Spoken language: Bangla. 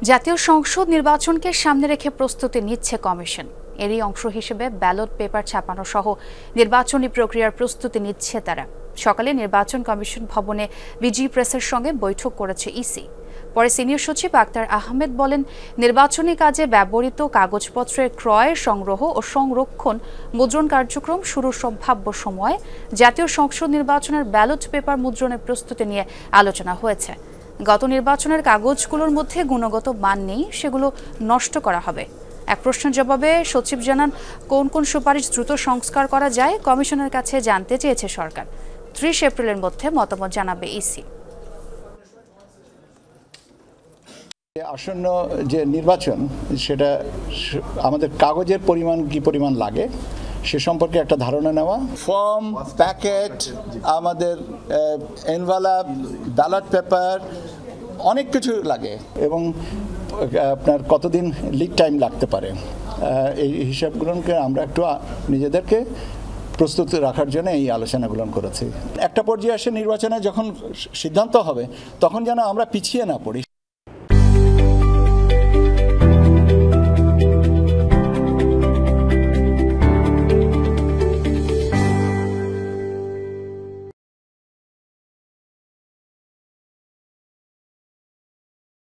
জাতীয় সংসদ নির্বাচনকে সামনে রেখে প্রস্তুতি নিচ্ছে কমিশন। এরই অংশ হিসেবে ব্যালট পেপার ছাপানো সহ নির্বাচনী প্রক্রিয়ার প্রস্তুতি নিচ্ছে তারা। সকালে নির্বাচন কমিশন ভবনে বিজি প্রেসের সঙ্গে বৈঠক করেছে ইসি। পরে সিনিয়র সচিব আক্তার আহমেদ বলেন, নির্বাচনী কাজে ব্যবহৃত কাগজপত্রের ক্রয়, সংগ্রহ ও সংরক্ষণ, মুদ্রণ কার্যক্রম শুরুর সম্ভাব্য সময় জাতীয় সংসদ নির্বাচনের ব্যালট পেপার মুদ্রণের প্রস্তুতি নিয়ে আলোচনা হয়েছে। গত নির্বাচনের কাগজগুলোর মধ্যে গুণগত মান নেই, সেগুলো নষ্ট করা হবে। এক প্রশ্নের জবাবে সচিব জানান, কোন কোন সুপারিশ দ্রুত সংস্কার করা যায় কমিশনের কাছে জানতে চেয়েছে সরকার। 30 এপ্রিলের মধ্যে মতামত জানাবে ইসি। আসন্ন যে নির্বাচন, সেটা আমাদের কাগজের পরিমাণ কি পরিমাণ লাগে সে সম্পর্কে একটা ধারণা নেওয়া, ফর্ম, প্যাকেট, আমাদের এনভেলপ, ব্যালট পেপার, অনেক কিছু লাগে এবং আপনার কতদিন লিড টাইম লাগতে পারে, এই হিসাবগুলোকে আমরা একটু নিজেদেরকে প্রস্তুত রাখার জন্য এই আলোচনাগুলো করেছি। একটা পর্যায়ে এসে নির্বাচনে যখন সিদ্ধান্ত হবে তখন যেন আমরা পিছিয়ে না পড়ি,